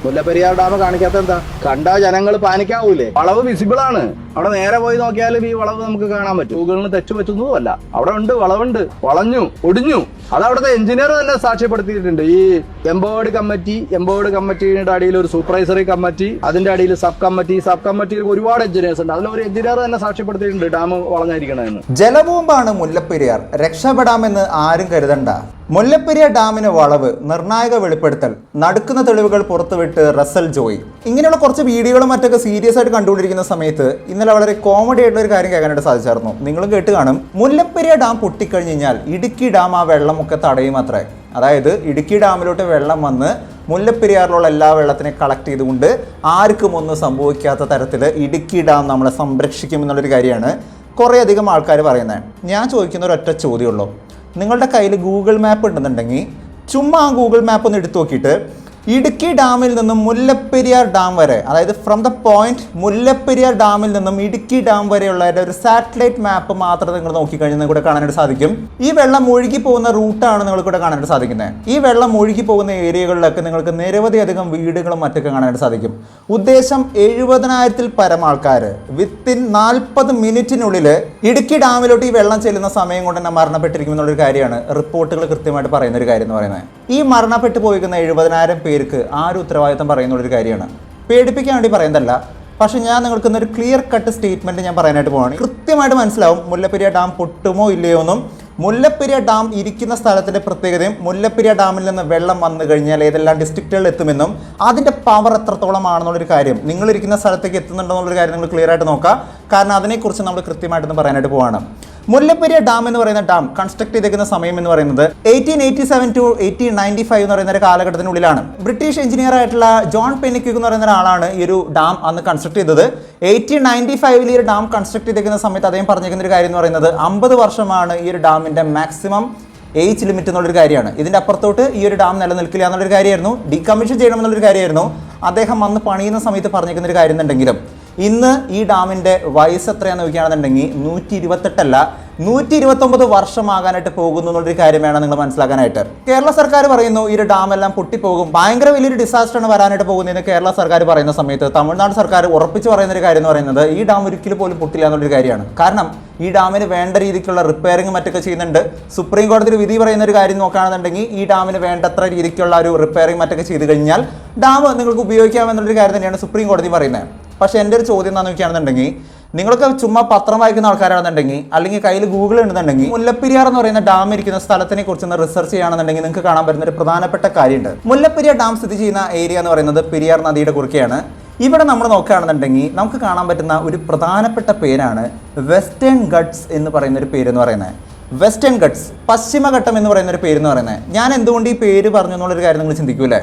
Mullaperiyar dam കാണിക്കാത്ത എന്താ? കണ്ടാ ജനങ്ങൾ പാനിക്കാവൂലേ? വളവ് വിസിബിൾ ആണ്. അവിടെ നേരെ പോയി നോക്കിയാലും ഈ വളവ് നമുക്ക് കാണാൻ പറ്റും. ഗൂഗിളിന് തെച്ചു പറ്റുന്നതുമല്ല. അവിടെ ഉണ്ട്, വളവുണ്ട്, വളഞ്ഞു ഒടിഞ്ഞു. അത് അവിടുത്തെ എഞ്ചിനീയർ തന്നെ സാക്ഷ്യപ്പെടുത്തിയിട്ടുണ്ട്. ഈ എംപവേർഡ് കമ്മിറ്റിയുടെ അടിയിൽ ഒരു സൂപ്പർവൈസറി കമ്മിറ്റി, അതിന്റെ അടിയിൽ സബ് കമ്മിറ്റിയിൽ ഒരുപാട് എഞ്ചിനീയേഴ്സ് ഉണ്ട്. അതിലൊരു എഞ്ചിനീയർ തന്നെ സാക്ഷ്യപ്പെടുത്തിയിട്ടുണ്ട് ഡാം വളഞ്ഞിരിക്കണമെന്ന്. ജലബോംബാണ് മുല്ലപ്പെരിയാർ, രക്ഷപ്പെടാമെന്ന് ആരും കരുതണ്ട. മുല്ലപ്പെരിയാർ ഡാമിന് വളവ്, നിർണായക വെളിപ്പെടുത്തൽ, നടുക്കുന്ന തെളിവുകൾ പുറത്തുവിട്ട് റസൽ ജോയ്. ഇങ്ങനെയുള്ള കുറച്ച് വീഡിയോകളും മറ്റൊക്കെ സീരിയസ് ആയിട്ട് കണ്ടുകൊണ്ടിരിക്കുന്ന സമയത്ത് ഇന്നലെ വളരെ കോമഡി ആയിട്ടുള്ള ഒരു കാര്യം കേൾക്കാനായിട്ട് സാധിച്ചായിരുന്നു. നിങ്ങളും കേട്ട് കാണും. മുല്ലപ്പെരിയാർ ഡാം പൊട്ടിക്കഴിഞ്ഞ് കഴിഞ്ഞാൽ ഇടുക്കി ഡാം ആ വെള്ളമൊക്കെ തടയും അത്രേ. അതായത് ഇടുക്കി ഡാമിലോട്ട് വെള്ളം വന്ന് മുല്ലപ്പെരിയാറിലുള്ള എല്ലാ വെള്ളത്തിനെ കളക്ട് ചെയ്തുകൊണ്ട് ആർക്കും ഒന്നും സംഭവിക്കാത്ത തരത്തിൽ ഇടുക്കി ഡാം നമ്മളെ സംരക്ഷിക്കും എന്നുള്ളൊരു കാര്യമാണ് കുറേ അധികം ആൾക്കാർ പറയുന്നത്. ഞാൻ ചോദിക്കുന്ന ഒരൊറ്റ ചോദ്യമുള്ളൂ. നിങ്ങളുടെ കയ്യിൽ ഗൂഗിൾ മാപ്പ് ഉണ്ടെന്നുണ്ടെങ്കിൽ ചുമ്മാ ആ ഗൂഗിൾ മാപ്പ് ഒന്ന് എടുത്തു നോക്കിയിട്ട് ഇടുക്കി ഡാമിൽ നിന്നും മുല്ലപ്പെരിയാർ ഡാം വരെ, അതായത് ഫ്രം ദ പോയിന്റ് മുല്ലപ്പെരിയാർ ഡാമിൽ നിന്നും ഇടുക്കി ഡാം വരെയുള്ള ഒരു സാറ്റലൈറ്റ് മാപ്പ് മാത്രം നിങ്ങൾ നോക്കിക്കഴിഞ്ഞാൽ നിങ്ങൾക്ക് കാണാനായിട്ട് സാധിക്കും. ഈ വെള്ളം ഒഴുകി പോകുന്ന റൂട്ടാണ് നിങ്ങൾക്ക് ഇവിടെ കാണാനായിട്ട് സാധിക്കുന്നത്. ഈ വെള്ളം ഒഴുകി പോകുന്ന ഏരിയകളിലൊക്കെ നിങ്ങൾക്ക് നിരവധി അധികം വീടുകളും മറ്റൊക്കെ കാണാനായിട്ട് സാധിക്കും. ഉദ്ദേശം 70,000-ൽ പരം ആൾക്കാർ വിത്തിൻ 40 മിനിറ്റിനുള്ളിൽ ഇടുക്കി ഡാമിലോട്ട് ഈ വെള്ളം ചെല്ലുന്ന സമയം കൊണ്ട് തന്നെ മരണപ്പെട്ടിരിക്കും എന്നുള്ളൊരു കാര്യമാണ് റിപ്പോർട്ടുകൾ കൃത്യമായിട്ട് പറയുന്ന ഒരു കാര്യം എന്ന് പറയുന്നത്. ഈ മരണപ്പെട്ടു പോയിരിക്കുന്ന 70,000 പേർക്ക് ആരും ഉത്തരവാദിത്തം പറയുന്നുള്ളൊരു കാര്യമാണ്. പേടിപ്പിക്കാൻ വേണ്ടി പറയുന്നതല്ല. പക്ഷെ ഞാൻ നിങ്ങൾക്ക് ഇന്നൊരു ക്ലിയർ കട്ട് സ്റ്റേറ്റ്മെന്റ് ഞാൻ പറയാനായിട്ട് പോവാണ്. കൃത്യമായിട്ട് മനസ്സിലാവും മുല്ലപ്പെരിയാർ ഡാം പൊട്ടുമോ ഇല്ലയോ എന്നും, മുല്ലപ്പെരിയാർ ഡാം ഇരിക്കുന്ന സ്ഥലത്തിന്റെ പ്രത്യേകതയും, മുല്ലപ്പെരിയാർ ഡാമിൽ നിന്ന് വെള്ളം വന്നു കഴിഞ്ഞാൽ ഏതെല്ലാം ഡിസ്ട്രിക്റ്റുകളിൽ എത്തുമെന്നും അതിന്റെ പവർ എത്രത്തോളം ആണെന്നുള്ളൊരു കാര്യം, നിങ്ങൾ ഇരിക്കുന്ന സ്ഥലത്തേക്ക് എത്തുന്നുണ്ടോ എന്നുള്ളൊരു കാര്യം നിങ്ങൾ ക്ലിയർ ആയിട്ട് നോക്കുക. കാരണം അതിനെക്കുറിച്ച് നമ്മൾ കൃത്യമായിട്ടൊന്ന് പറയാനായിട്ട് പോവാണ്. മുല്ലപ്പെരിയാർ ഡാം എന്ന് പറയുന്ന ഡാം കൺസ്ട്രക്ട് ചെയ്തിരിക്കുന്ന സമയം എന്ന് പറയുന്നത് 1887 to 1895 എന്ന് പറയുന്ന ഒരു കാലഘട്ടത്തിനുള്ളിലാണ്. ബ്രിട്ടീഷ് എഞ്ചിനീയർ ആയിട്ടുള്ള ജോൺ പെനിക്വിക് എന്ന് പറയുന്ന ഒരാളാണ് ഈ ഒരു ഡാം അന്ന് കൺസ്ട്രക്ട് ചെയ്തത്. 1895 ഈ ഒരു ഡാം കൺസ്ട്രക്ട് ചെയ്തിരിക്കുന്ന സമയത്ത് അദ്ദേഹം പറഞ്ഞിരിക്കുന്ന ഒരു കാര്യം എന്ന് പറയുന്നത് 50 വർഷമാണ് ഈ ഒരു ഡാമിന്റെ മാക്സിമം ഏജ് ലിമിറ്റ് എന്നുള്ളൊരു കാര്യമാണ്. ഇതിന്റെ അപ്പുറത്തോട്ട് ഈ ഒരു ഡാം നിലനിൽക്കില്ല എന്നുള്ളൊരു കാര്യമായിരുന്നു. ഡീകമ്മീഷൻ ചെയ്യണം എന്നുള്ളൊരു കാര്യമായിരുന്നു അദ്ദേഹം അന്ന് പണിയുന്ന സമയത്ത് പറഞ്ഞിരിക്കുന്ന ഒരു കാര്യം എന്നുണ്ടെങ്കിലും ഇന്ന് ഈ ഡാമിന്റെ വയസ്സ് എത്രയാണെന്ന് നോക്കുകയാണെന്നുണ്ടെങ്കിൽ 128 അല്ല 129 വർഷമാകാനായിട്ട് പോകുന്നു എന്നുള്ളൊരു കാര്യം വേണം നിങ്ങൾ മനസ്സിലാക്കാനായിട്ട്. കേരള സർക്കാർ പറയുന്നു ഈ ഒരു ഡാം എല്ലാം പൊട്ടിപ്പോകും, ഭയങ്കര വലിയൊരു ഡിസാസ്റ്ററാണ് വരാനായിട്ട് പോകുന്നതെന്ന് കേരള സർക്കാർ പറയുന്ന സമയത്ത് തമിഴ്നാട് സർക്കാർ ഉറപ്പിച്ച് പറയുന്ന ഒരു കാര്യം എന്ന് പറയുന്നത് ഈ ഡാം ഒരിക്കലും പോലും പൊട്ടില്ല എന്നുള്ളൊരു കാര്യമാണ്. കാരണം ഈ ഡാമിന് വേണ്ട രീതിക്കുള്ള റിപ്പയറിംഗ് മറ്റൊക്കെ ചെയ്യുന്നുണ്ട്. സുപ്രീം കോടതിയിൽ വിധി പറയുന്ന ഒരു കാര്യം നോക്കുകയാണെന്നുണ്ടെങ്കിൽ ഈ ഡാമിന് വേണ്ടത്ര രീതിക്കുള്ള ഒരു റിപ്പയറിംഗ് മറ്റൊക്കെ ചെയ്ത് കഴിഞ്ഞാൽ ഡാം നിങ്ങൾക്ക് ഉപയോഗിക്കാമെന്നുള്ളൊരു കാര്യം തന്നെയാണ് സുപ്രീം കോടതി പറയുന്നത്. പക്ഷേ എൻ്റെ ഒരു ചോദ്യം എന്താണെന്ന് നോക്കുകയാണെന്നുണ്ടെങ്കിൽ നിങ്ങൾക്ക് ചുമ്മാ പത്രം വായിക്കുന്ന ആൾക്കാരാണെന്നുണ്ടെങ്കിൽ അല്ലെങ്കിൽ കയ്യിൽ ഗൂഗിൾ ഉണ്ടെന്നുണ്ടെങ്കിൽ മുല്ലപ്പെരിയാർ എന്ന് പറയുന്ന ഡാം ഇരിക്കുന്ന സ്ഥലത്തിനെ കുറിച്ച് റിസർച്ച് ചെയ്യുകയാണെന്നുണ്ടെങ്കിൽ നിങ്ങൾക്ക് കാണാൻ പറ്റുന്ന ഒരു പ്രധാനപ്പെട്ട കാര്യമുണ്ട്. മുല്ലപ്പെരിയാർ ഡാം സ്ഥിതി ചെയ്യുന്ന ഏരിയ എന്ന് പറയുന്നത് പെരിയാർ നദിയുടെ കുറുക്കെയാണ്. ഇവിടെ നമ്മൾ നോക്കുകയാണെന്നുണ്ടെങ്കിൽ നമുക്ക് കാണാൻ പറ്റുന്ന ഒരു പ്രധാനപ്പെട്ട പേരാണ് വെസ്റ്റേൺ ഗട്ട്സ് എന്ന് പറയുന്ന ഒരു പേര് എന്ന് പറയുന്നത്. വെസ്റ്റേൺ ഗട്ട്സ്, പശ്ചിമഘട്ടം എന്ന് പറയുന്ന ഒരു പേര് എന്ന് പറയുന്നത്. ഞാൻ എന്തുകൊണ്ട് ഈ പേര് പറഞ്ഞു എന്നുള്ളൊരു കാര്യം നിങ്ങൾ ചിന്തിക്കൂലേ?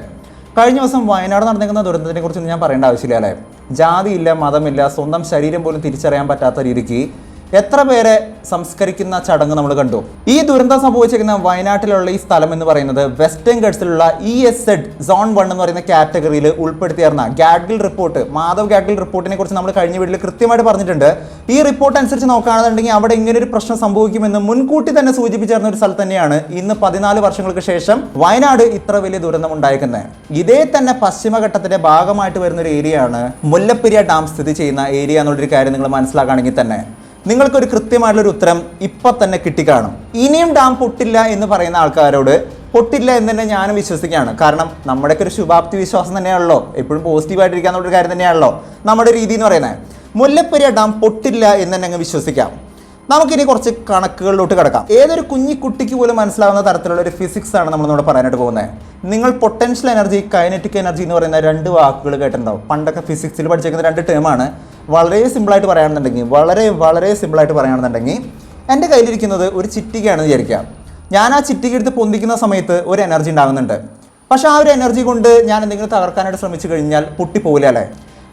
കഴിഞ്ഞ ദിവസം വയനാട് നടന്നിരിക്കുന്ന ദുരന്തത്തിനെ കുറിച്ചൊന്നും ഞാൻ പറയേണ്ട ആവശ്യമില്ല അല്ലേ? ജാതിയില്ല, മതമില്ല, സ്വന്തം ശരീരം പോലും തിരിച്ചറിയാൻ പറ്റാത്ത രീതിക്ക് എത്ര പേരെ സംസ്കരിക്കുന്ന ചടങ്ങ് നമ്മൾ കണ്ടു. ഈ ദുരന്തം സംഭവിച്ചിരിക്കുന്ന വയനാട്ടിലുള്ള ഈ സ്ഥലം എന്ന് പറയുന്നത് വെസ്റ്റേൺ ഗട്ട്സിലുള്ള ESZ സോൺ 1 എന്ന് പറയുന്ന കാറ്റഗറിയിൽ ഉൾപ്പെടുത്തിയായിരുന്ന ഗാഡ്ഗിൽ റിപ്പോർട്ട്, മാധവ് ഗാഡ്ഗിൽ റിപ്പോർട്ടിനെ കുറിച്ച് നമ്മൾ കഴിഞ്ഞ വീട്ടിൽ കൃത്യമായിട്ട് പറഞ്ഞിട്ടുണ്ട്. ഈ റിപ്പോർട്ട് അനുസരിച്ച് നോക്കുകയാണെന്നുണ്ടെങ്കിൽ അവിടെ ഇങ്ങനെ ഒരു പ്രശ്നം സംഭവിക്കുമെന്ന് മുൻകൂട്ടി തന്നെ സൂചിപ്പിച്ചിരുന്ന ഒരു സ്ഥലത്ത് തന്നെയാണ് ഇന്ന് 14 വർഷങ്ങൾക്ക് ശേഷം വയനാട് ഇത്ര വലിയ ദുരന്തം ഉണ്ടായിരിക്കുന്നത്. ഇതേ തന്നെ പശ്ചിമഘട്ടത്തിന്റെ ഭാഗമായിട്ട് വരുന്ന ഒരു ഏരിയയാണ് മുല്ലപ്പെരിയാർ ഡാം സ്ഥിതി ചെയ്യുന്ന ഏരിയ എന്നുള്ളൊരു കാര്യം നിങ്ങൾ മനസ്സിലാക്കുകയാണെങ്കിൽ തന്നെ നിങ്ങൾക്കൊരു കൃത്യമായിട്ടുള്ളൊരു ഉത്തരം ഇപ്പം തന്നെ കിട്ടിക്കാണും. ഇനിയും ഡാം പൊട്ടില്ല എന്ന് പറയുന്ന ആൾക്കാരോട് പൊട്ടില്ല എന്ന് തന്നെ ഞാനും വിശ്വസിക്കുകയാണ്. കാരണം നമ്മുടെയൊക്കെ ഒരു ശുഭാപ്തി വിശ്വാസം തന്നെയാണല്ലോ, എപ്പോഴും പോസിറ്റീവായിട്ടിരിക്കാന്നുള്ളൊരു കാര്യം തന്നെയാണല്ലോ നമ്മുടെ രീതി എന്ന് പറയുന്നത്. മുല്ലപ്പെരിയാർ ഡാം പൊട്ടില്ല എന്ന് തന്നെ അങ്ങ് വിശ്വസിക്കാം. നമുക്കിനി കുറച്ച് കണക്കുകളിലോട്ട് കിടക്കാം. ഏതൊരു കുഞ്ഞിക്കുട്ടിക്ക് പോലും മനസ്സിലാവുന്ന തരത്തിലുള്ള ഒരു ഫിസിക്സ് ആണ് നമ്മളിവിടെ പറയാനായിട്ട് പോകുന്നത്. നിങ്ങൾ പൊട്ടൻഷ്യൽ എനർജി, കൈനറ്റിക് എനർജി എന്ന് പറയുന്ന 2 വാക്കുകൾ കേട്ടിട്ടുണ്ടാവും. പണ്ടൊക്കെ ഫിസിക്സിൽ പഠിച്ചിരിക്കുന്ന 2 ടേമാണ്. വളരെ സിമ്പിളായിട്ട് പറയുകയാണെന്നുണ്ടെങ്കിൽ വളരെ സിമ്പിളായിട്ട് പറയുകയാണെന്നുണ്ടെങ്കിൽ എൻ്റെ കയ്യിലിരിക്കുന്നത് ഒരു ചിറ്റികയാണെന്ന് വിചാരിക്കാം. ഞാൻ ആ ചിറ്റിക എടുത്ത് പൊന്തിക്കുന്ന സമയത്ത് ഒരു എനർജി ഉണ്ടാകുന്നുണ്ട്. പക്ഷേ ആ ഒരു എനർജി കൊണ്ട് ഞാൻ എന്തെങ്കിലും തകർക്കാനായിട്ട് ശ്രമിച്ചു കഴിഞ്ഞാൽ പൊട്ടിപ്പോകില്ല അല്ലേ?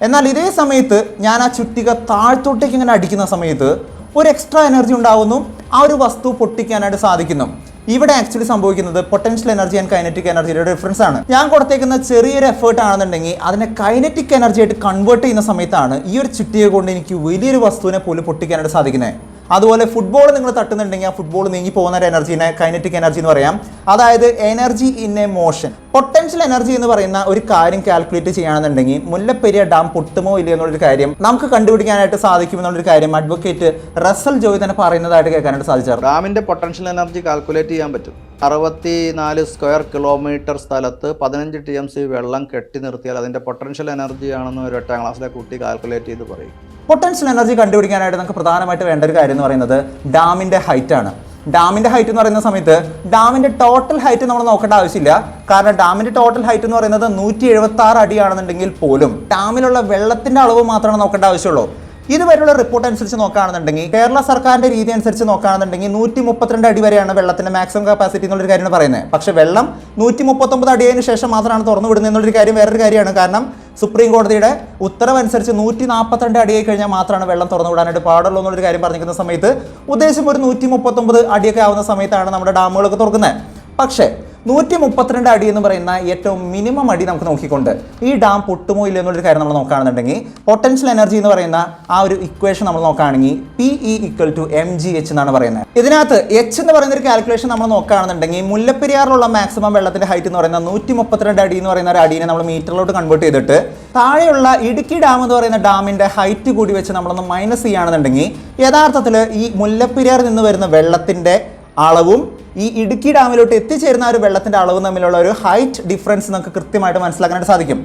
എന്നാൽ ഇതേ സമയത്ത് ഞാൻ ആ ചുറ്റിക താഴ്ത്തോട്ടേക്ക് ഇങ്ങനെ അടിക്കുന്ന സമയത്ത് ഒരു എക്സ്ട്രാ എനർജി ഉണ്ടാകുന്നു, ആ ഒരു വസ്തു പൊട്ടിക്കാനായിട്ട് സാധിക്കുന്നു. ഇവിടെ ആക്ച്വലി സംഭവിക്കുന്നത് പൊട്ടൻഷ്യൽ എനർജി ആൻഡ് കൈനറ്റിക് എനർജിയുടെ ഡിഫറൻസ് ആണ്. ഞാൻ കൊടുത്തേക്കുന്ന ചെറിയൊരു എഫേർട്ട് ആണെന്നുണ്ടെങ്കിൽ അതിനെ കൈനറ്റിക് എനർജി ആയിട്ട് കൺവേർട്ട് ചെയ്യുന്ന സമയത്താണ് ഈ ഒരു ചുറ്റിക കൊണ്ട് എനിക്ക് വലിയൊരു വസ്തുവിനെ പോലും പൊട്ടിക്കാനായിട്ട് സാധിക്കുന്നത്. അതുപോലെ ഫുട്ബോൾ നിങ്ങൾ തട്ടുന്നുണ്ടെങ്കിൽ ആ ഫുട്ബോൾ നീങ്ങി പോകുന്ന ഒരു എനർജീനെ കൈനറ്റിക് എനർജി എന്ന് പറയാം. അതായത് energy in A motion. Potential energy എന്ന് പറയുന്ന ഒരു കാര്യം കാൽക്കുലേറ്റ് ചെയ്യുകയാണെന്നുണ്ടെങ്കിൽ മുല്ലപ്പെരിയാർ ഡാം പൊട്ടുമോ ഇല്ലയോ എന്നുള്ളൊരു കാര്യം നമുക്ക് കണ്ടുപിടിക്കാനായിട്ട് സാധിക്കുമെന്നുള്ളൊരു കാര്യം അഡ്വക്കേറ്റ് റസൽ ജോയ് തന്നെ പറയുന്നതായിട്ട് കേൾക്കാനായിട്ട് സാധിച്ചായിരുന്നു. ഡാമിന്റെ പൊട്ടൻഷ്യൽ എനർജി കാൽക്കുലേറ്റ് ചെയ്യാൻ പറ്റും. 64 സ്ക്വയർ കിലോമീറ്റർ സ്ഥലത്ത് 15 TMC വെള്ളം കെട്ടി നിർത്തിയാൽ അതിന്റെ പൊട്ടൻഷ്യൽ എനർജി ആണെന്ന് ഒരു 8ാം ക്ലാസ്സിലെ കുട്ടി കാൽക്കുലേറ്റ് ചെയ്ത് പറയും. പൊട്ടൻഷ്യൽ എനർജി കണ്ടുപിടിക്കാനായിട്ട് നമുക്ക് പ്രധാനമായിട്ട് വേണ്ട ഒരു കാര്യം എന്ന് പറയുന്നത് ഡാമിന്റെ ഹൈറ്റ് ആണ്. ഡാമിന്റെ ഹൈറ്റ് എന്ന് പറയുന്ന സമയത്ത് ഡാമിന്റെ ടോട്ടൽ ഹൈറ്റ് നമ്മൾ നോക്കേണ്ട ആവശ്യമില്ല. കാരണം ഡാമിന്റെ ടോട്ടൽ ഹൈറ്റ് എന്ന് പറയുന്നത് 176 അടിയാണെന്നുണ്ടെങ്കിൽ പോലും ഡാമിലുള്ള വെള്ളത്തിന്റെ അളവ് മാത്രമാണ് നോക്കേണ്ട ആവശ്യമുള്ളൂ. ഇതുവരെയുള്ള റിപ്പോർട്ട് അനുസരിച്ച് നോക്കുകയാണെന്നുണ്ടെങ്കിൽ കേരള സർക്കാരിന്റെ രീതി അനുസരിച്ച് നോക്കുകയാണെന്നുണ്ടെങ്കിൽ 132 അടി വരെയാണ് വെള്ളത്തിന്റെ മാക്സിമം കപ്പാസിറ്റി എന്നുള്ളൊരു കാര്യമാണ് പറയുന്നത്. പക്ഷേ വെള്ളം 139 അടിയതിനു ശേഷം മാത്രമാണ് തുറന്നു വിടുന്നത് എന്നുള്ളൊരു കാര്യം വേറൊരു കാര്യമാണ്. കാരണം സുപ്രീം കോടതിയുടെ ഉത്തരവനുസരിച്ച് 142 അടിയായി കഴിഞ്ഞാൽ മാത്രമാണ് വെള്ളം തുറന്നു വിടാനായിട്ട് പാടുള്ളൂ എന്നുള്ളൊരു കാര്യം പറഞ്ഞിരിക്കുന്ന സമയത്ത് ഉദ്ദേശം ഒരു 139 അടിയൊക്കെ ആവുന്ന സമയത്താണ് നമ്മുടെ ഡാമുകളൊക്കെ തുറക്കുന്നത്. പക്ഷേ 132 അടി എന്ന് പറയുന്ന ഏറ്റവും മിനിമം അടി നമുക്ക് നോക്കിക്കൊണ്ട് ഈ ഡാം പൊട്ടുമോ ഇല്ല എന്നുള്ളൊരു കാര്യം നമ്മൾ നോക്കുകയാണെന്നുണ്ടെങ്കിൽ പൊട്ടൻഷ്യൽ എനർജി എന്ന് പറയുന്ന ആ ഒരു ഇക്വേഷൻ നമ്മൾ നോക്കുകയാണെങ്കിൽ PE = mgh എന്നാണ് പറയുന്നത്. ഇതിനകത്ത് H എന്ന് പറയുന്ന ഒരു കാൽക്കുലേഷൻ നമ്മൾ നോക്കുകയാണെന്നുണ്ടെങ്കിൽ മുല്ലപ്പെരിയാറിലുള്ള മാക്സിമം വെള്ളത്തിന്റെ ഹൈറ്റ് എന്ന് പറയുന്ന 132 അടി എന്ന് പറയുന്ന ഒരു അടിയെ നമ്മൾ മീറ്ററിലോട്ട് കൺവേർട്ട് ചെയ്തിട്ട് താഴെയുള്ള ഇടുക്കി ഡാം എന്ന് പറയുന്ന ഡാമിന്റെ ഹൈറ്റ് കൂടി വെച്ച് നമ്മളൊന്ന് മൈനസ് ചെയ്യുകയാണെന്നുണ്ടെങ്കിൽ യഥാർത്ഥത്തിൽ ഈ മുല്ലപ്പെരിയാറിൽ നിന്ന് വരുന്ന വെള്ളത്തിന്റെ അളവും ഈ ഇടുക്കി ഡാമിലോട്ട് എത്തിച്ചേരുന്ന ഒരു വെള്ളത്തിന്റെ അളവും തമ്മിലുള്ള ഒരു ഹൈറ്റ് ഡിഫറൻസ് നമുക്ക് കൃത്യമായിട്ട് മനസ്സിലാക്കാനായിട്ട് സാധിക്കും.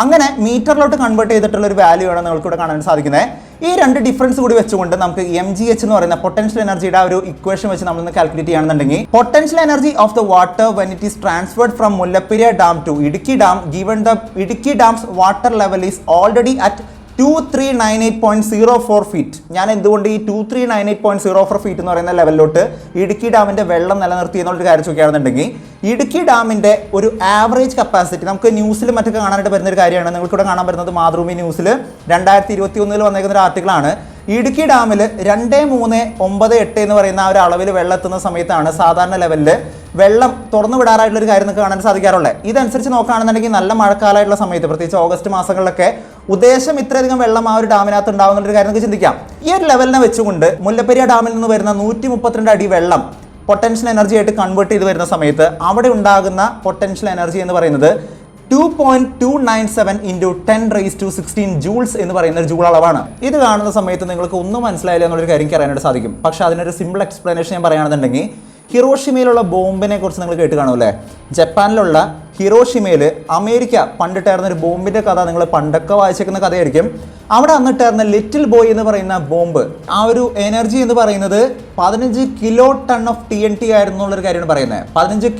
അങ്ങനെ മീറ്ററിലോട്ട് കൺവേർട്ട് ചെയ്തിട്ടുള്ള ഒരു വാല്യൂ ആണ് നിങ്ങൾക്ക് ഇവിടെ കാണാൻ സാധിക്കുന്നത്. ഈ രണ്ട് ഡിഫറൻസ് കൂടി വെച്ചുകൊണ്ട് നമുക്ക് mgh എന്ന് പറയുന്ന പൊട്ടൻഷ്യൽ എനർജിയുടെ ആ ഒരു ഇക്വേഷൻ വെച്ച് നമ്മൾ കാൽക്കുലേറ്റ് ചെയ്യുകയാണെന്നുണ്ടെങ്കിൽ potential energy of the water when it is transferred from Mullaperiyar dam to Idukki dam given the Idukki dam's water level is already at 2398.04 feet. ഞാൻ എന്തുകൊണ്ട് ഈ 2398.04 ഫീറ്റ് എന്ന് പറയുന്ന ലെവലിലോട്ട് ഇടുക്കി ഡാമിന്റെ വെള്ളം നിലനിർത്തി എന്നുള്ളൊരു കാര്യം ചോദിക്കുകയാണെന്നുണ്ടെങ്കിൽ ഇടുക്കി ഡാമിന്റെ ഒരു ആവറേജ് കപ്പാസിറ്റി നമുക്ക് ന്യൂസിൽ മറ്റൊക്കെ കാണാനായിട്ട് വരുന്ന ഒരു കാര്യമാണ്. നിങ്ങൾക്കിവിടെ കാണാൻ വരുന്നത് മാതൃഭൂമി ന്യൂസിൽ 2021 വന്നേക്കുന്ന ഒരു ആർട്ടിക്കിളാണ്. ഇടുക്കി ഡാമിൽ 2398 എന്ന് പറയുന്ന ആ ഒരു അളവിൽ വെള്ളം എത്തുന്ന സമയത്താണ് സാധാരണ ലെവലിൽ വെള്ളം തുറന്നു വിടാറായിട്ടുള്ള ഒരു കാര്യം നമുക്ക് കാണാൻ സാധിക്കാറുള്ളത്. ഇതനുസരിച്ച് നോക്കുകയാണെന്നുണ്ടെങ്കിൽ നല്ല മഴക്കാലമായിട്ടുള്ള സമയത്ത് പ്രത്യേകിച്ച് ഓഗസ്റ്റ് മാസങ്ങളിലൊക്കെ ഉദ്ദേശം ഇത്രയധികം വെള്ളം ആ ഒരു ഡാമിനകത്ത് ഉണ്ടാവുന്നൊരു കാര്യം നമുക്ക് ചിന്തിക്കാം. ഈ ഒരു ലെവലിനെ വെച്ചുകൊണ്ട് മുല്ലപ്പെരിയാർ ഡാമിൽ നിന്ന് വരുന്ന 132 അടി വെള്ളം പൊട്ടൻഷ്യൽ എനർജി ആയിട്ട് കൺവേർട്ട് ചെയ്ത് വരുന്ന സമയത്ത് അവിടെ ഉണ്ടാകുന്ന പൊട്ടൻഷ്യൽ എനർജി എന്ന് പറയുന്നത് 2.297 × 10⁻16 ജൂൾസ് എന്ന് പറയുന്ന ഒരു ജൂൾ അളവാണ്. ഇത് കാണുന്ന സമയത്ത് നിങ്ങൾക്ക് ഒന്നും മനസ്സിലായില്ല എന്നുള്ളൊരു കാര്യം അറിയാനായിട്ട് സാധിക്കും. പക്ഷേ അതിനൊരു സിമ്പിൾ എക്സ്പ്ലനേഷൻ ഞാൻ പറയുകയാണെന്നുണ്ടെങ്കിൽ ഹിറോഷിമയിലുള്ള ബോംബിനെ കുറിച്ച് നിങ്ങൾ കേട്ട് കാണുമല്ലേ. ജപ്പാനിലുള്ള ഹിറോഷിമയിൽ അമേരിക്ക പണ്ടിട്ടായിരുന്ന ഒരു ബോംബിന്റെ കഥ നിങ്ങൾ പണ്ടൊക്കെ വായിച്ചേക്കുന്ന കഥയായിരിക്കും. അവിടെ അന്നിട്ടായിരുന്ന ലിറ്റിൽ ബോയ് എന്ന് പറയുന്ന ബോംബ് ആ ഒരു എനർജി എന്ന് പറയുന്നത് 15 കിലോ ടൺ ഓഫ് TNT ആയിരുന്നു എന്നുള്ളൊരു കാര്യമാണ് പറയുന്നത്. 15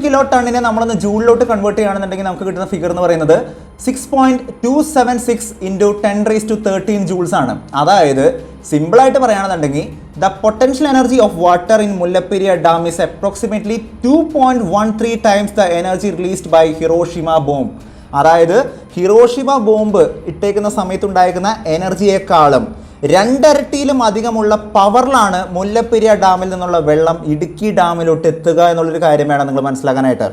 കിലോ ടണ്ണിനെ നമ്മളൊന്ന് ജൂളിലോട്ട് കൺവേർട്ട് ചെയ്യുകയാണെന്നുണ്ടെങ്കിൽ നമുക്ക് കിട്ടുന്ന ഫിഗർ എന്ന് പറയുന്നത് 6.276 × 10⁻13 ജൂൾസ് ആണ്. അതായത് സിമ്പിളായിട്ട് പറയുകയാണെന്നുണ്ടെങ്കിൽ the potential energy of water in Mullaperiyar dam is approximately 2.13 times the energy released by Hiroshima bomb. അതായത് ഹിറോഷിമ ബോംബ് ഇട്ടേക്കുന്ന സമയത്തുണ്ടായിരിക്കുന്ന എനർജിയെക്കാളും 2 ഇരട്ടിയിലും അധികമുള്ള പവറിലാണ് മുല്ലപ്പെരിയാർ ഡാമിൽ നിന്നുള്ള വെള്ളം ഇടുക്കി ഡാമിലോട്ട് എത്തുക എന്നുള്ളൊരു കാര്യം വേണം നിങ്ങൾ മനസ്സിലാക്കാനായിട്ട്.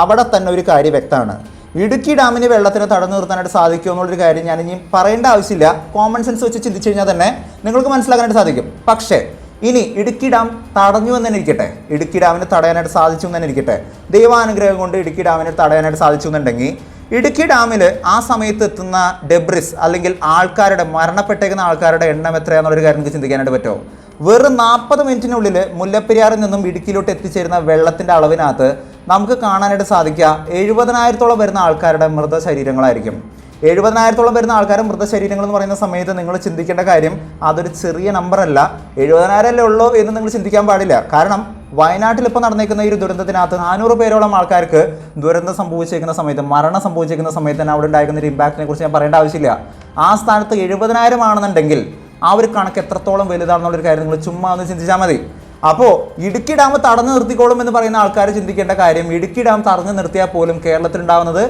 അവിടെ തന്നെ ഒരു കാര്യം വ്യക്തമാണ്. ഇടുക്കി ഡാമിന് വെള്ളത്തിന് തടഞ്ഞു നിർത്താനായിട്ട് സാധിക്കുമോ എന്നുള്ളൊരു കാര്യം ഞാൻ ഇനി പറയേണ്ട ആവശ്യമില്ല. കോമൺ സെൻസ് വെച്ച് ചിന്തിച്ചു കഴിഞ്ഞാൽ തന്നെ നിങ്ങൾക്ക് മനസ്സിലാക്കാനായിട്ട് സാധിക്കും. പക്ഷേ ഇനി ഇടുക്കി ഡാം തടഞ്ഞു എന്ന് തന്നെ ഇരിക്കട്ടെ, ഇടുക്കി ഡാമിന് തടയാനായിട്ട് സാധിച്ചു എന്ന് തന്നെ ഇരിക്കട്ടെ, ദൈവാനുഗ്രഹം കൊണ്ട് ഇടുക്കി ഡാമിന് തടയാനായിട്ട് സാധിച്ചു എന്നുണ്ടെങ്കിൽ ഇടുക്കി ഡാമിൽ ആ സമയത്ത് എത്തുന്ന ഡെബ്രിസ് അല്ലെങ്കിൽ ആൾക്കാരുടെ മരണപ്പെട്ടേക്കുന്ന ആൾക്കാരുടെ എണ്ണം എത്രയാണെന്നുള്ളൊരു കാര്യം നിങ്ങൾക്ക് ചിന്തിക്കാനായിട്ട് പറ്റുമോ? വെറും 40 മിനിറ്റിനുള്ളിൽ മുല്ലപ്പെരിയാറിൽ നിന്നും ഇടുക്കിയിലോട്ട് എത്തിച്ചേരുന്ന വെള്ളത്തിൻ്റെ അളവിനകത്ത് നമുക്ക് കാണാനായിട്ട് സാധിക്കുക 70,000-ഓളം വരുന്ന ആൾക്കാരുടെ മൃതശരീരങ്ങളായിരിക്കും. 70,000-ഓളം വരുന്ന ആൾക്കാരുടെ മൃതശരീരങ്ങൾ എന്ന് പറയുന്ന സമയത്ത് നിങ്ങൾ ചിന്തിക്കേണ്ട കാര്യം അതൊരു ചെറിയ നമ്പറല്ല. 70,000 അല്ലേ ഉള്ളൂ എന്ന് നിങ്ങൾ ചിന്തിക്കാൻ പാടില്ല. കാരണം വയനാട്ടിൽ ഇപ്പോൾ നടന്നേക്കുന്ന ഈ ഒരു ദുരന്തത്തിനകത്ത് 400 പേരോളം ആൾക്കാർക്ക് ദുരന്തം സംഭവിച്ചേക്കുന്ന സമയത്ത്, മരണം സംഭവിച്ചേക്കുന്ന സമയത്ത് തന്നെ അവിടെ ഉണ്ടായിരിക്കുന്ന ഒരു ഇമ്പാക്റ്റിനെ കുറിച്ച് ഞാൻ പറയേണ്ട ആവശ്യമില്ല. ആ സ്ഥാനത്ത് 70,000 ആണെന്നുണ്ടെങ്കിൽ ആ ഒരു കണക്ക് എത്രത്തോളം വലുതാണെന്നുള്ളൊരു കാര്യം നിങ്ങൾ ചുമ്മാ ഒന്ന് ചിന്തിച്ചാൽ മതി. അപ്പോൾ ഇടുക്കി ഡാം തടഞ്ഞു നിർത്തിക്കോളും എന്ന് പറയുന്ന ആൾക്കാർ ചിന്തിക്കേണ്ട കാര്യം ഇടുക്കി ഡാം തടഞ്ഞു നിർത്തിയാൽ പോലും കേരളത്തിൽ ഉണ്ടാവുന്നത്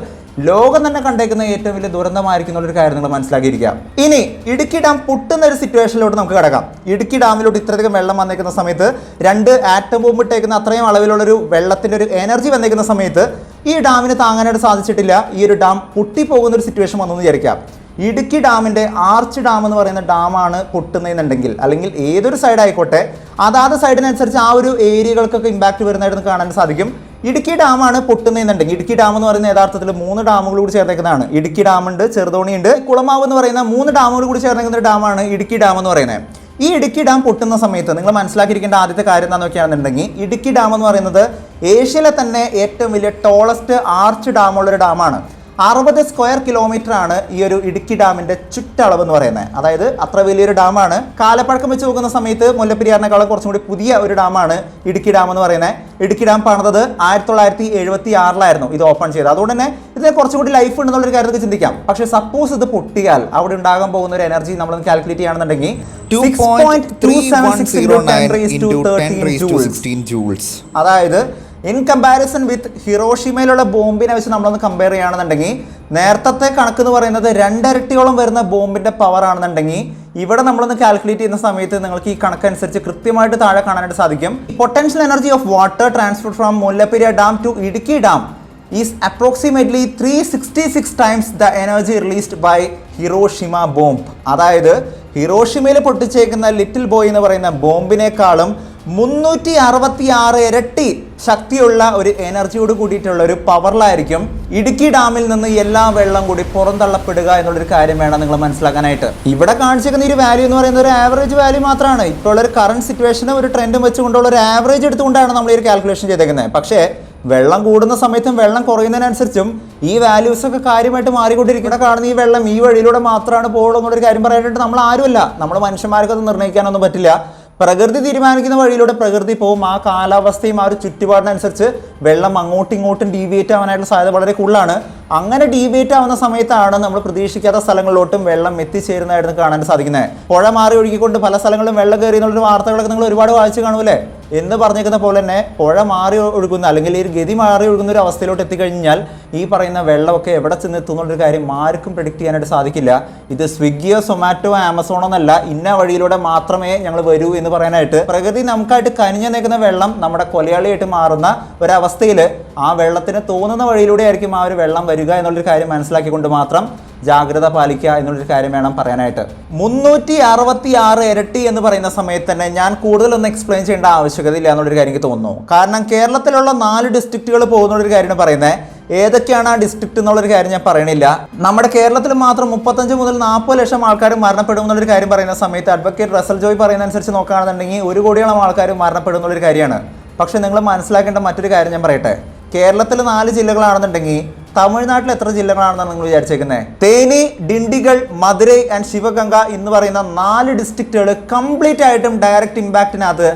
ലോകം തന്നെ കണ്ടേക്കുന്ന ഏറ്റവും വലിയ ദുരന്തമായിരിക്കും എന്നുള്ളൊരു കാര്യം നിങ്ങൾ മനസ്സിലാക്കിയിരിക്കുക. ഇനി ഇടുക്കി ഡാം പൊട്ടുന്ന ഒരു സിറ്റുവേഷനിലോട്ട് നമുക്ക് കിടക്കാം. ഇടുക്കി ഡാമിലോട്ട് ഇത്രയധികം വെള്ളം വന്നേക്കുന്ന സമയത്ത് 2 ആറ്റം ബോംബ് ഇട്ടേക്കുന്ന അത്രയും അളവിലുള്ളൊരു വെള്ളത്തിൻ്റെ ഒരു എനർജി വന്നേക്കുന്ന സമയത്ത് ഈ ഡാമിന് താങ്ങാനായിട്ട് സാധിച്ചിട്ടില്ല. ഈ ഒരു ഡാം പൊട്ടിപ്പോകുന്ന ഒരു സിറ്റുവേഷൻ വന്നു എന്ന് വിചാരിക്കാം. ഇടുക്കി ഡാമിൻ്റെ ആർച്ച് ഡാം എന്ന് പറയുന്ന ഡാമാണ് പൊട്ടുന്നതെന്നുണ്ടെങ്കിൽ, അല്ലെങ്കിൽ ഏതൊരു സൈഡ് ആയിക്കോട്ടെ, അതാത് സൈഡിനനുസരിച്ച് ആ ഒരു ഏരിയകൾക്കൊക്കെ ഇമ്പാക്റ്റ് വരുന്നതായിട്ട് കാണാൻ സാധിക്കും. ഇടുക്കി ഡാമാണ് പൊട്ടുന്നതെന്നുണ്ടെങ്കിൽ, ഇടുക്കി ഡാം എന്ന് പറയുന്ന യഥാർത്ഥത്തിൽ 3 ഡാമുകൾ കൂടി ചേർന്നേക്കുന്നതാണ്. ഇടുക്കി ഡാമുണ്ട്, ചെറുതോണിയുണ്ട്, കുളമാവ് എന്ന് പറയുന്ന 3 ഡാമുകൾ കൂടി ചേർന്നേക്കുന്ന ഒരു ഡാമാണ് ഇടുക്കി ഡാം എന്ന് പറയുന്നത്. ഈ ഇടുക്കി ഡാം പൊട്ടുന്ന സമയത്ത് നിങ്ങൾ മനസ്സിലാക്കിയിരിക്കേണ്ട ആദ്യത്തെ കാര്യം എന്താണെന്ന് നോക്കുകയാണെന്നുണ്ടെങ്കിൽ, ഇടുക്കി ഡാം എന്ന് പറയുന്നത് ഏഷ്യയിലെ തന്നെ ഏറ്റവും വലിയ ടോളസ്റ്റ് ആർച്ച് ഡാമുള്ളൊരു ഡാമാണ്. 60 സ്ക്വയർ കിലോമീറ്റർ ആണ് ഈ ഒരു ഇടുക്കി ഡാമിന്റെ ചുറ്റളവ് എന്ന് പറയുന്നത്. അതായത് അത്ര വലിയൊരു ഡാമാണ്. കാലപ്പഴക്കം വെച്ച് നോക്കുന്ന സമയത്ത് മുല്ലപ്പെരിയാറിനേക്കാളും കുറച്ചും കൂടി പുതിയ ഒരു ഡാമാണ് ഇടുക്കി ഡാം എന്ന് പറയുന്നത്. ഇടുക്കി ഡാം പണിതത് 1976 ഇത് ഓപ്പൺ ചെയ്തത്. അതുകൊണ്ട് തന്നെ ഇതിന് കുറച്ചും കൂടി ലൈഫ് ഉണ്ടെന്നുള്ളൊരു കാര്യത്തിൽ ചിന്തിക്കാം. പക്ഷേ സപ്പോസ് ഇത് പൊട്ടിയാൽ അവിടെ ഉണ്ടാകാൻ പോകുന്ന ഒരു എനർജി നമ്മൾ കാൽക്കുലേറ്റ് ചെയ്യുകയാണെന്നുണ്ടെങ്കിൽ 6.316 joules. അതായത് ഇൻ കമ്പാരിസൺ വിത്ത് ഹിറോഷിമയിലുള്ള ബോംബിനെ വെച്ച് നമ്മളൊന്ന് കമ്പയർ ചെയ്യുകയാണെന്നുണ്ടെങ്കിൽ, നേരത്തെ കണക്ക് എന്ന് പറയുന്നത് 2 ഇരട്ടിയോളം വരുന്ന ബോംബിന്റെ പവർ ആണെന്നുണ്ടെങ്കിൽ, ഇവിടെ നമ്മളൊന്ന് കാൽക്കുലേറ്റ് ചെയ്യുന്ന സമയത്ത് നിങ്ങൾക്ക് ഈ കണക്കനുസരിച്ച് കൃത്യമായിട്ട് താഴെ കാണാനായിട്ട് സാധിക്കും. Potential energy of water transfer from Mullaperiyar dam to Idukki dam is approximately 366 times the energy released by Hiroshima bomb. അതായത് ഹിറോഷിമയിൽ പൊട്ടിച്ചേക്കുന്ന ലിറ്റിൽ ബോയ് എന്ന് പറയുന്ന ബോംബിനേക്കാളും 366 ഇരട്ടി ശക്തിയുള്ള ഒരു എനർജിയോട് കൂടിയിട്ടുള്ള ഒരു പവറിലായിരിക്കും ഇടുക്കി ഡാമിൽ നിന്ന് എല്ലാ വെള്ളം കൂടി പുറന്തള്ളപ്പെടുക എന്നുള്ളൊരു കാര്യം വേണം നിങ്ങൾ മനസ്സിലാക്കാനായിട്ട്. ഇവിടെ കാണിച്ചിരിക്കുന്ന ഒരു വാല്യൂ എന്ന് പറയുന്നത് ഒരു ആവറേജ് വാല്യൂ മാത്രമാണ്. ഇപ്പോൾ ഉള്ള ഒരു കറണ്ട് സിറ്റുവേഷനും ഒരു ട്രെൻഡും വെച്ചുകൊണ്ടുള്ള ഒരു ആവറേജ് എടുത്തുകൊണ്ടാണ് നമ്മൾ ഈ ഒരു കാൽക്കുലേഷൻ ചെയ്തേക്കുന്നത്. പക്ഷേ വെള്ളം കൂടുന്ന സമയത്തും വെള്ളം കുറയുന്നതിനനുസരിച്ചും ഈ വാല്യൂസ് ഒക്കെ കാര്യമായിട്ട് മാറിക്കൊണ്ടിരിക്കും. ഇവിടെ കാണുന്ന ഈ വെള്ളം ഈ വഴിയിലൂടെ മാത്രമാണ് പോകുള്ളൂ എന്നുള്ളൊരു കാര്യം പറയാനായിട്ട് നമ്മൾ ആരുമല്ല. നമ്മൾ മനുഷ്യന്മാർക്ക് അത് നിർണ്ണയിക്കാനൊന്നും പറ്റില്ല. പ്രകൃതി തീരുമാനിക്കുന്ന വഴിയിലൂടെ പ്രകൃതി പോകും. ആ കാലാവസ്ഥയും ആ ഒരു ചുറ്റുപാടിനനുസരിച്ച് വെള്ളം അങ്ങോട്ടും ഇങ്ങോട്ടും ഡീവിയേറ്റ് ആവാനായിട്ടുള്ള സാധ്യത വളരെ കൂടുതലാണ്. അങ്ങനെ ഡീവിയേറ്റ് ആവുന്ന സമയത്താണ് നമ്മൾ പ്രതീക്ഷിക്കാത്ത സ്ഥലങ്ങളിലോട്ടും വെള്ളം എത്തിച്ചേരുന്നതായിട്ട് കാണാൻ സാധിക്കുന്നത്. പുഴ മാറി ഒഴുകിക്കൊണ്ട് പല സ്ഥലങ്ങളിലും വെള്ളം കയറി എന്നുള്ളൊരു വാർത്തകളൊക്കെ നിങ്ങൾ ഒരുപാട് വായിച്ചു കാണൂലേ. എന്ന് പറഞ്ഞിരിക്കുന്ന പോലെ തന്നെ പുഴ മാറി ഒഴുകുന്ന, അല്ലെങ്കിൽ ഈ ഒരു ഗതി മാറി ഒഴുകുന്ന ഒരു അവസ്ഥയിലോട്ട് എത്തിക്കഴിഞ്ഞാൽ ഈ പറയുന്ന വെള്ളമൊക്കെ എവിടെ ചെന്ന് എത്തുന്നുള്ളൊരു കാര്യം ആർക്കും പ്രെഡിക്റ്റ് ചെയ്യാനായിട്ട് സാധിക്കില്ല. ഇത് സ്വിഗ്ഗിയോ സൊമാറ്റോ ആമസോണോ എന്നല്ല, ഇന്ന വഴിയിലൂടെ മാത്രമേ ഞങ്ങൾ വരൂ എന്ന് പറയാനായിട്ട്. പ്രകൃതി നമുക്കായിട്ട് കനിഞ്ഞു നിൽക്കുന്ന വെള്ളം നമ്മുടെ കൊലയാളിയായിട്ട് മാറുന്ന ഒരവസ്ഥയിൽ ആ വെള്ളത്തിന് തോന്നുന്ന വഴിയിലൂടെ ആയിരിക്കും ആ ഒരു വെള്ളം വരിക എന്നുള്ളൊരു കാര്യം മനസ്സിലാക്കിക്കൊണ്ട് മാത്രം ജാഗ്രത പാലിക്കുക എന്നുള്ളൊരു കാര്യം വേണം പറയാനായിട്ട്. 366 ഇരട്ടി എന്ന് പറയുന്ന സമയത്ത് തന്നെ ഞാൻ കൂടുതലൊന്നും എക്സ്പ്ലെയിൻ ചെയ്യേണ്ട ആവശ്യകതയില്ല എന്നുള്ളൊരു കാര്യം എനിക്ക് തോന്നുന്നു. കാരണം കേരളത്തിലുള്ള 4 ഡിസ്ട്രിക്റ്റുകൾ പോകുന്നുള്ളൊരു കാര്യമാണ് പറയുന്നത്. ഏതൊക്കെയാണ് ആ ഡിസ്ട്രിക്റ്റ് എന്നുള്ളൊരു കാര്യം ഞാൻ പറയണില്ല. നമ്മുടെ കേരളത്തിൽ മാത്രം 35 മുതൽ 40 ലക്ഷം ആൾക്കാർ മരണപ്പെടും എന്നുള്ളൊരു കാര്യം പറയുന്ന സമയത്ത് അഡ്വക്കേറ്റ് റസൽ ജോയ് പറയുന്ന അനുസരിച്ച് നോക്കുകയാണെന്നുണ്ടെങ്കിൽ 1 കോടിയോളം ആൾക്കാർ മരണപ്പെടും എന്നുള്ളൊരു കാര്യമാണ്. പക്ഷെ നിങ്ങൾ മനസ്സിലാക്കേണ്ട മറ്റൊരു കാര്യം ഞാൻ പറയട്ടെ. കേരളത്തിൽ 4 ജില്ലകളാണെന്നുണ്ടെങ്കിൽ തമിഴ്നാട്ടിൽ എത്ര ജില്ലകളാണെന്നാണ് നിങ്ങൾ വിചാരിച്ചേക്കുന്നത്? തേനി, ഡിണ്ടിഗൽ, മധുരൈ ആൻഡ് ശിവഗംഗ എന്ന് പറയുന്ന 4 ഡിസ്ട്രിക്റ്റുകൾ കംപ്ലീറ്റ് ആയിട്ടും ഡയറക്റ്റ് ഇമ്പാക്റ്റിനകത്ത്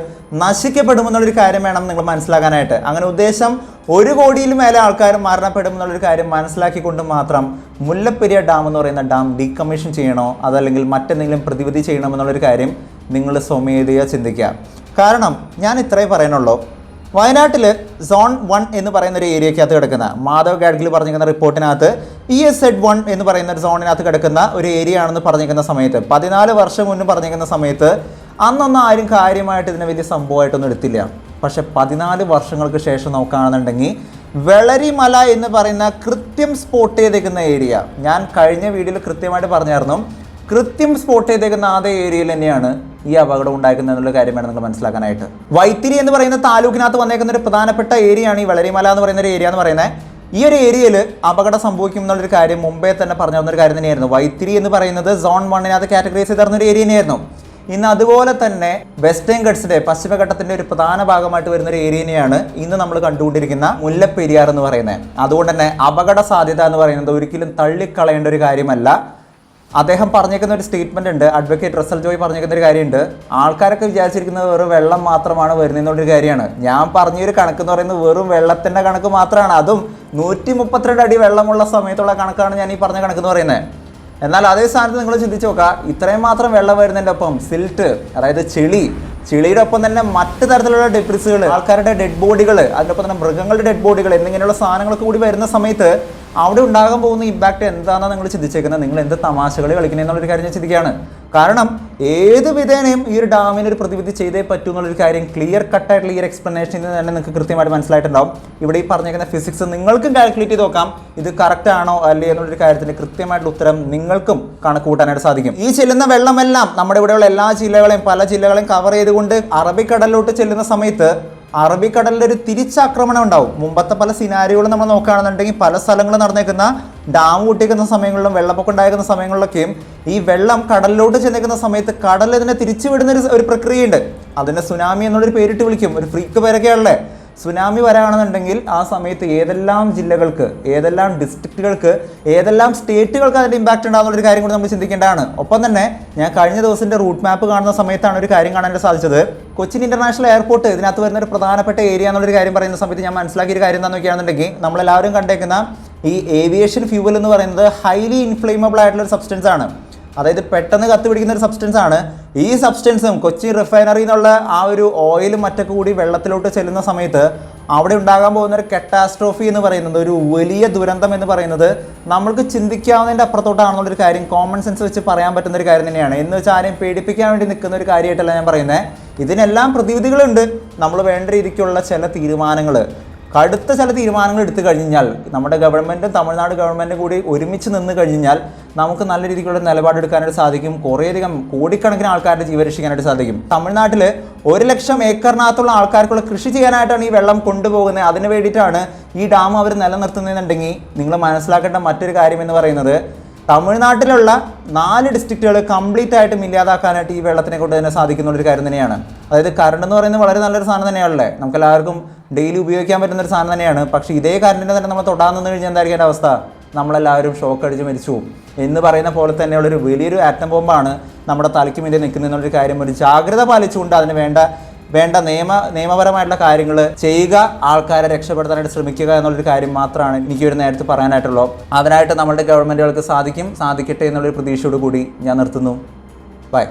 നശിക്കപ്പെടുമെന്നുള്ളൊരു കാര്യം വേണം നിങ്ങൾ മനസ്സിലാക്കാനായിട്ട്. അങ്ങനെ ഉദ്ദേശം 1 കോടിയിൽ മേലെ ആൾക്കാർ മരണപ്പെടുമെന്നുള്ളൊരു കാര്യം മനസ്സിലാക്കിക്കൊണ്ട് മാത്രം മുല്ലപ്പെരിയാർ ഡാം എന്ന് പറയുന്ന ഡാം ഡീകമ്മീഷൻ ചെയ്യണോ അതല്ലെങ്കിൽ മറ്റെന്തെങ്കിലും പ്രതിവിധി ചെയ്യണമെന്നുള്ളൊരു കാര്യം നിങ്ങൾ സ്വമേധയാ ചിന്തിക്കുക. കാരണം ഞാൻ ഇത്രേ പറയാനുള്ളൂ. വയനാട്ടിൽ സോൺ 1 എന്ന് പറയുന്ന ഒരു ഏരിയക്കകത്ത് കിടക്കുന്ന മാധവ് ഗാഡ്ഗിൽ പറഞ്ഞിരിക്കുന്ന റിപ്പോർട്ടിനകത്ത് ESZ1 എന്ന് പറയുന്ന ഒരു സോണിനകത്ത് കിടക്കുന്ന ഒരു ഏരിയ ആണെന്ന് പറഞ്ഞിരിക്കുന്ന സമയത്ത് 14 വർഷം മുന്നേ പറഞ്ഞിരിക്കുന്ന സമയത്ത് അന്നൊന്നും ആരും കാര്യമായിട്ട് ഇതിനെ വലിയ സംഭവമായിട്ടൊന്നും എടുത്തില്ല. പക്ഷെ 14 വർഷങ്ങൾക്ക് ശേഷം നോക്കുകയാണെന്നുണ്ടെങ്കിൽ വെളരിമല എന്ന് പറയുന്ന കൃത്യം സ്പോട്ട് ചെയ്തേക്കുന്ന ഏരിയ, ഞാൻ കഴിഞ്ഞ വീഡിയോയിൽ കൃത്യമായിട്ട് പറഞ്ഞായിരുന്നു, കൃത്യം സ്പോട്ട് ചെയ്തേക്കുന്ന അതേ ഏരിയയിൽ തന്നെയാണ് ഈ അപകടം ഉണ്ടായിരിക്കുന്നത് എന്നുള്ള കാര്യം വേണം നിങ്ങൾ മനസ്സിലാക്കാനായിട്ട്. വൈത്തിരി എന്ന് പറയുന്ന താലൂക്കിനകത്ത് വന്നേക്കുന്ന ഒരു പ്രധാനപ്പെട്ട ഏരിയയാണ് ഈ വെളരിമല എന്ന് പറയുന്ന ഒരു ഏരിയ എന്ന് പറയുന്നത്. ഈ ഒരു ഏരിയയിൽ അപകടം സംഭവിക്കും എന്നുള്ളൊരു കാര്യം മുമ്പേ തന്നെ പറഞ്ഞു തന്നൊരു കാര്യം തന്നെയായിരുന്നു. വൈത്തിരി എന്ന് പറയുന്നത് സോൺ 1 കാറ്റഗറൈസ് ചെയ്ത് തരുന്ന ഒരു ഏരിയ തന്നെയായിരുന്നു. ഇന്ന് അതുപോലെ തന്നെ വെസ്റ്റേൺ ഗട്ട്സിന്റെ പശ്ചിമഘട്ടത്തിന്റെ ഒരു പ്രധാന ഭാഗമായിട്ട് വരുന്ന ഒരു ഏരിയനെയാണ് ഇന്ന് നമ്മൾ കണ്ടുകൊണ്ടിരിക്കുന്ന മുല്ലപ്പെരിയാർ എന്ന് പറയുന്നത്. അതുകൊണ്ട് തന്നെ അപകട സാധ്യത എന്ന് പറയുന്നത് ഒരിക്കലും തള്ളിക്കളയേണ്ട ഒരു കാര്യമല്ല. അദ്ദേഹം പറഞ്ഞേക്കുന്ന ഒരു സ്റ്റേറ്റ്മെന്റ് ഉണ്ട്, അഡ്വക്കേറ്റ് റസൽ ജോയ് പറഞ്ഞേക്കുന്ന ഒരു കാര്യമുണ്ട്. ആൾക്കാരൊക്കെ വിചാരിച്ചിരിക്കുന്നത് വെറും വെള്ളം മാത്രമാണ് വരുന്നതെന്നുള്ളൊരു കാര്യമാണ്. ഞാൻ പറഞ്ഞൊരു കണക്ക് എന്ന് പറയുന്നത് വെറും വെള്ളത്തിന്റെ കണക്ക് മാത്രമാണ്. അതും 132 അടി വെള്ളമുള്ള സമയത്തുള്ള കണക്കാണ് ഞാൻ ഈ പറഞ്ഞ കണക്ക് എന്ന് പറയുന്നത്. എന്നാൽ അതേ സ്ഥാനത്ത് നിങ്ങൾ ചിന്തിച്ച് നോക്കുക, ഇത്രയും മാത്രം വെള്ളം വരുന്നതിൻ്റെ ഒപ്പം സിൽട്ട്, അതായത് ചെളിയുടെ ഒപ്പം തന്നെ മറ്റു തരത്തിലുള്ള ഡെബ്രിസുകൾ, ആൾക്കാരുടെ ഡെഡ് ബോഡികൾ, അതിനൊപ്പം തന്നെ മൃഗങ്ങളുടെ ഡെഡ് ബോഡികൾ എന്നിങ്ങനെയുള്ള സാധനങ്ങളൊക്കെ കൂടി വരുന്ന സമയത്ത് അവിടെ ഉണ്ടാകാൻ പോകുന്ന ഇമ്പാക്റ്റ് എന്താണെന്ന് നിങ്ങൾ ചിന്തിച്ചേക്കുന്നത്. നിങ്ങൾ എന്ത് തമാശകൾ കളിക്കുന്നത് എന്നുള്ളൊരു കാര്യം ഞാൻ ചിന്തിക്കുകയാണ്. കാരണം ഏത് വിധേനയും ഈ ഒരു ഡാമിന് ഒരു പ്രതിവിധി ചെയ്തേ പറ്റൂ എന്നുള്ളൊരു കാര്യം ക്ലിയർ കട്ടായിട്ടുള്ള ഈ ഒരു എക്സ്പ്ലനേഷനിൽ നിന്ന് തന്നെ നിങ്ങൾക്ക് കൃത്യമായിട്ട് മനസ്സിലായിട്ടുണ്ടാവും. ഇവിടെ ഈ പറഞ്ഞേക്കുന്ന ഫിസിക്സ് നിങ്ങൾക്കും കാൽക്കുലേറ്റ് ചെയ്ത് നോക്കാം, ഇത് കറക്റ്റ് ആണോ അല്ലേ എന്നുള്ളൊരു കാര്യത്തിന് കൃത്യമായിട്ടുള്ള ഉത്തരം നിങ്ങൾക്കും കണക്ക് കൂട്ടാനായിട്ട് സാധിക്കും. ഈ ചെല്ലുന്ന വെള്ളമെല്ലാം നമ്മുടെ ഇവിടെയുള്ള എല്ലാ ജില്ലകളെയും പല ജില്ലകളെയും കവർ ചെയ്തുകൊണ്ട് അറബിക്കടലിലോട്ട് ചെല്ലുന്ന സമയത്ത് അറബിക്കടലിൽ ഒരു തിരിച്ചാക്രമണം ഉണ്ടാവും. മുമ്പത്തെ പല സിനാരിയോകളും നമ്മൾ നോക്കുകയാണെന്നുണ്ടെങ്കിൽ പല സ്ഥലങ്ങളും നടന്നേക്കുന്ന ഡാം പൊട്ടിക്കുന്ന സമയങ്ങളിലും വെള്ളപ്പൊക്കം ഉണ്ടായിരിക്കുന്ന സമയങ്ങളിലൊക്കെയും ഈ വെള്ളം കടലിലോട്ട് ചെന്നേക്കുന്ന സമയത്ത് കടൽ ഇതിനെ തിരിച്ചുവിടുന്ന ഒരു പ്രക്രിയയുണ്ട്. അതിനെ സുനാമി എന്നുള്ളൊരു പേരിട്ട് വിളിക്കും. ഒരു ഫ്രീക്ക് പേരൊക്കെയാണല്ലേ. സുനാമി വരാണെന്നുണ്ടെങ്കിൽ ആ സമയത്ത് ഏതെല്ലാം ജില്ലകൾക്ക്, ഏതെല്ലാം ഡിസ്ട്രിക്റ്റുകൾക്ക്, ഏതെല്ലാം സ്റ്റേറ്റുകൾക്ക് അതിൻ്റെ ഇമ്പാക്റ്റ് ഉണ്ടാകുന്നൊരു കാര്യം കൂടി നമ്മൾ ചിന്തിക്കേണ്ടതാണ്. ഒപ്പം തന്നെ ഞാൻ കഴിഞ്ഞ ദിവസത്തെ റൂട്ട് മാപ്പ് കാണുന്ന സമയത്താണ് ഒരു കാര്യം കാണാനായിട്ട് സാധിച്ചത്. കൊച്ചിൻ ഇന്റർനാഷണൽ എയർപോർട്ട് ഇതിനകത്ത് വരുന്ന ഒരു പ്രധാനപ്പെട്ട ഏരിയ എന്നുള്ളൊരു കാര്യം പറയുന്ന സമയത്ത് ഞാൻ മനസ്സിലാക്കിയ ഒരു കാര്യം എന്താണെന്ന് നോക്കുകയാണെന്നുണ്ടെങ്കിൽ നമ്മളെല്ലാവരും കണ്ടേക്കുന്ന ഈ ഏവിയേഷൻ ഫ്യൂവൽ എന്ന് പറയുന്നത് ഹൈലി ഇൻഫ്ലേമബിൾ ആയിട്ടുള്ള ഒരു സബ്സ്റ്റൻസ് ആണ്. അതായത് പെട്ടെന്ന് കത്തുപിടിക്കുന്ന ഒരു സബ്സ്റ്റൻസ് ആണ്. ഈ സബ്സ്റ്റൻസും കൊച്ചി റിഫൈനറി എന്നുള്ള ആ ഒരു ഓയിലും മറ്റൊക്കെ കൂടി വെള്ളത്തിലോട്ട് ചെല്ലുന്ന സമയത്ത് അവിടെ ഉണ്ടാകാൻ പോകുന്ന ഒരു കറ്റാസ്ട്രോഫി എന്ന് പറയുന്നത്, ഒരു വലിയ ദുരന്തം എന്ന് പറയുന്നത് നമ്മൾക്ക് ചിന്തിക്കാവുന്നതിൻ്റെ അപ്പുറത്തോട്ടാണെന്നുള്ളൊരു കാര്യം കോമൺ സെൻസ് വെച്ച് പറയാൻ പറ്റുന്ന ഒരു കാര്യം തന്നെയാണ്. എന്ന് വെച്ചാൽ ആരെയും പേടിപ്പിക്കാൻ വേണ്ടി നിൽക്കുന്ന ഒരു കാര്യമായിട്ടല്ല ഞാൻ പറയുന്നത്. ഇതിനെല്ലാം പ്രതിവിധികളുണ്ട്. നമ്മൾ വേണ്ട രീതിക്കുള്ള ചില തീരുമാനങ്ങൾ, കടുത്ത ചില തീരുമാനങ്ങൾ എടുത്തു കഴിഞ്ഞാൽ നമ്മുടെ ഗവൺമെൻറ്റും തമിഴ്നാട് ഗവൺമെൻറ്റും കൂടി ഒരുമിച്ച് നിന്ന് കഴിഞ്ഞാൽ നമുക്ക് നല്ല രീതിക്കുള്ള നിലപാടെടുക്കാനായിട്ട് സാധിക്കും. കുറേയധികം കോടിക്കണക്കിന് ആൾക്കാരുടെ ജീവൻ രക്ഷിക്കാനായിട്ട് സാധിക്കും. തമിഴ്നാട്ടിൽ 1 ലക്ഷം ഏക്കറിനകത്തുള്ള ആൾക്കാർക്കുള്ള കൃഷി ചെയ്യാനായിട്ടാണ് ഈ വെള്ളം കൊണ്ടുപോകുന്നത്. അതിന് വേണ്ടിയിട്ടാണ് ഈ ഡാം അവർ നിലനിർത്തുന്നതെന്നുണ്ടെങ്കിൽ നിങ്ങൾ മനസ്സിലാക്കേണ്ട മറ്റൊരു കാര്യം എന്ന് പറയുന്നത്, തമിഴ്നാട്ടിലുള്ള 4 ഡിസ്ട്രിക്റ്റുകൾ കംപ്ലീറ്റ് ആയിട്ടും ഇല്ലാതാക്കാനായിട്ട് ഈ വെള്ളത്തിനെ കൊണ്ട് തന്നെ സാധിക്കുന്നുള്ളൊരു കാര്യം തന്നെയാണ്. അതായത് കറണ്ട് എന്ന് പറയുന്നത് വളരെ നല്ലൊരു സാധനം തന്നെയാണല്ലേ. നമുക്കെല്ലാവർക്കും ഡെയിലി ഉപയോഗിക്കാൻ പറ്റുന്ന ഒരു സാധനം തന്നെയാണ്. പക്ഷേ ഇതേ കറണ്ടിനെ തന്നെ നമ്മൾ തൊടാൻ നിന്ന് കഴിഞ്ഞാൽ എന്തായിരിക്കും അവസ്ഥ? നമ്മളെല്ലാവരും ഷോക്ക് അടിച്ച് മരിച്ചു പോകും എന്ന് പറയുന്ന പോലെ തന്നെയുള്ളൊരു വലിയൊരു ആറ്റം ബോംബാണ് നമ്മുടെ തലയ്ക്ക് മീതെ നിൽക്കുന്നതെന്നുള്ളൊരു കാര്യം. ഒരു ജാഗ്രത പാലിച്ചുകൊണ്ട് അതിന് വേണ്ട നിയമപരമായിട്ടുള്ള കാര്യങ്ങൾ ചെയ്യുക, ആൾക്കാരെ രക്ഷപ്പെടുത്താനായിട്ട് ശ്രമിക്കുക എന്നുള്ളൊരു കാര്യം മാത്രമാണ് എനിക്ക് ഒരു നേരത്തെ പറയാനായിട്ടുള്ളൂ. അതിനായിട്ട് നമ്മുടെ ഗവൺമെൻറ്റുകൾക്ക് സാധിക്കട്ടെ എന്നുള്ളൊരു പ്രതീക്ഷയോട് കൂടി ഞാൻ നിർത്തുന്നു. ബൈ.